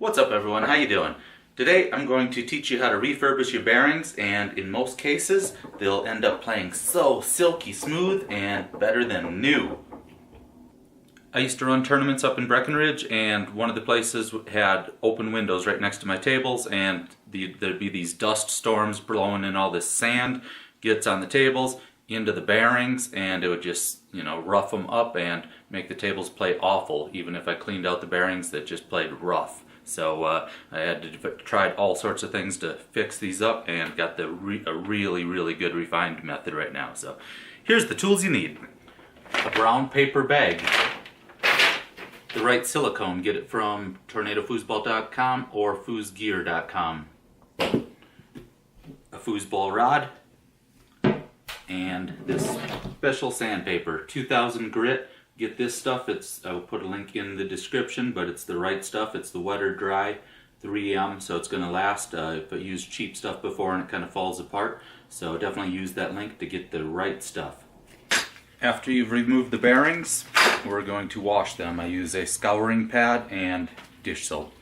What's up everyone, how you doing? Today I'm going to teach you how to refurbish your bearings, and in most cases they'll end up playing so silky smooth and better than new. I used to run tournaments up in Breckenridge, and one of the places had open windows right next to my tables, and there'd be these dust storms blowing in all this sand, gets on the tables, into the bearings, and it would just, rough them up and make the tables play awful. Even if I cleaned out the bearings, that just played rough. So I had to tried all sorts of things to fix these up, and got a really good refined method right now. So here's the tools you need. A brown paper bag. The right silicone, get it from tornadofoosball.com or foosgear.com. A foosball rod, and this special sandpaper, 2000 grit. Get this stuff, I'll put a link in the description, but it's the right stuff. It's the wet or dry 3M, so it's going to last. If I used cheap stuff before and it kind of falls apart, so definitely use that link to get the right stuff. After you've removed the bearings, we're going to wash them. I use a scouring pad and dish soap.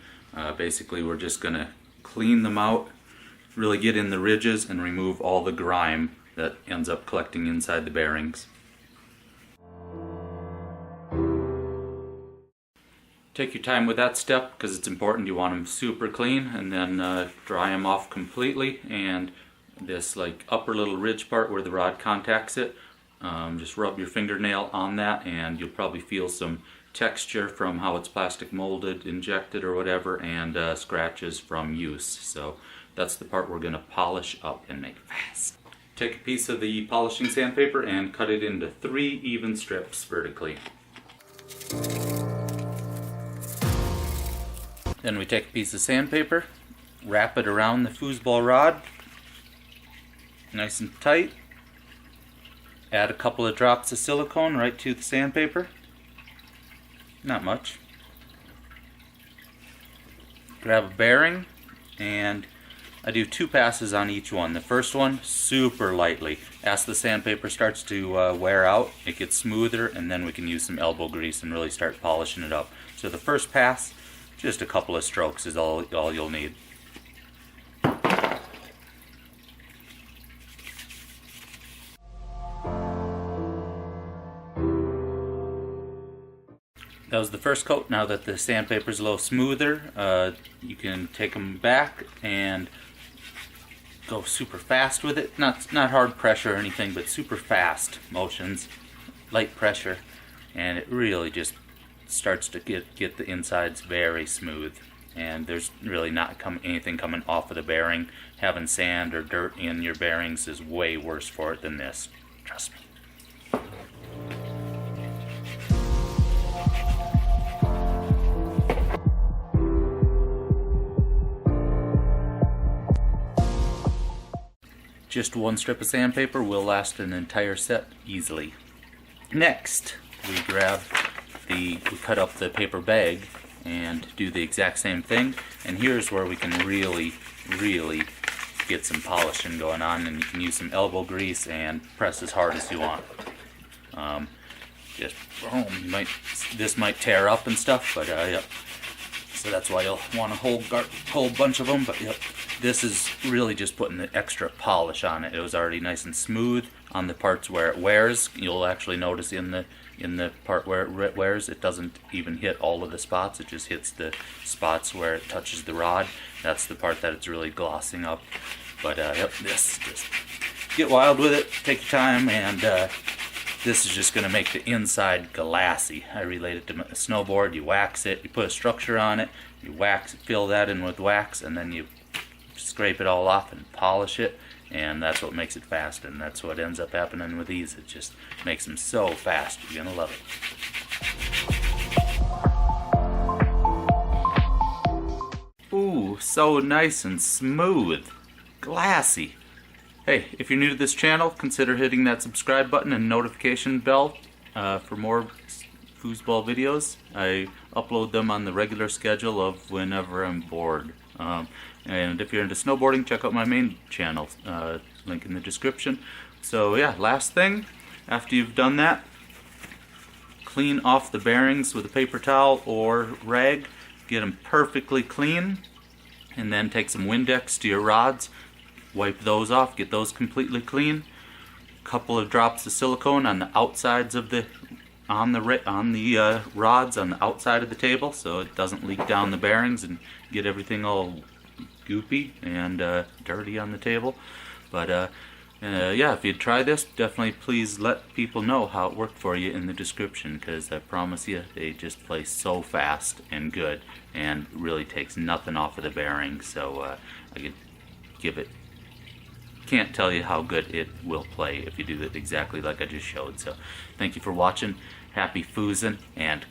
Basically, we're just going to clean them out, really get in the ridges, and remove all the grime that ends up collecting inside the bearings. Take your time with that step because it's important. You want them super clean, and then dry them off completely. And this upper little ridge part where the rod contacts it, just rub your fingernail on that, and you'll probably feel some texture from how it's plastic molded, injected, or whatever, and scratches from use. So that's the part we're going to polish up and make fast. Take a piece of the polishing sandpaper and cut it into 3 even strips vertically. Then we take a piece of sandpaper, wrap it around the foosball rod, nice and tight. Add a couple of drops of silicone right to the sandpaper, not much. Grab a bearing, and I do 2 passes on each one. The first one, super lightly. As the sandpaper starts to wear out, it gets smoother, and then we can use some elbow grease and really start polishing it up. So the first pass, just a couple of strokes is all you'll need. That was the first coat. Now that the sandpaper's a little smoother, you can take them back and go super fast with it. Not hard pressure or anything, but super fast motions, light pressure, and it really just starts to get the insides very smooth, and there's really not anything coming off of the bearing. Having sand or dirt in your bearings is way worse for it than this. Trust me. Just 1 strip of sandpaper will last an entire set easily. Next, we cut up the paper bag and do the exact same thing, and here's where we can really get some polishing going on, and you can use some elbow grease and press as hard as you want. Just boom. This might tear up and stuff, but yep. So that's why you'll want a whole bunch of them, but yep. This is really just putting the extra polish on it. It was already nice and smooth on the parts where it wears. You'll actually notice in the part where it wears, it doesn't even hit all of the spots. It just hits the spots where it touches the rod. That's the part that it's really glossing up. But yep, this, just get wild with it. Take your time, and this is just going to make the inside glassy. I relate it to a snowboard. You wax it, you put a structure on it, you wax it, fill that in with wax, and then you scrape it all off and polish it, and that's what makes it fast, and that's what ends up happening with these. It just makes them so fast. You're gonna love it. Ooh, so nice and smooth, glassy. Hey, if you're new to this channel, consider hitting that subscribe button and notification bell for more foosball videos. I upload them on the regular schedule of whenever I'm bored. And if you're into snowboarding, check out my main channel, link in the description. So yeah, last thing, after you've done that, clean off the bearings with a paper towel or rag, get them perfectly clean, and then take some Windex to your rods, wipe those off, get those completely clean. Couple of drops of silicone on the outsides of the rods on the outside of the table, so it doesn't leak down the bearings and get everything all goopy and dirty on the table. But yeah, if you try this, definitely please let people know how it worked for you in the description, because I promise you they just play so fast and good and really takes nothing off of the bearings. So I could give it, can't tell you how good it will play if you do it exactly like I just showed. So thank you for watching. Happy foosing and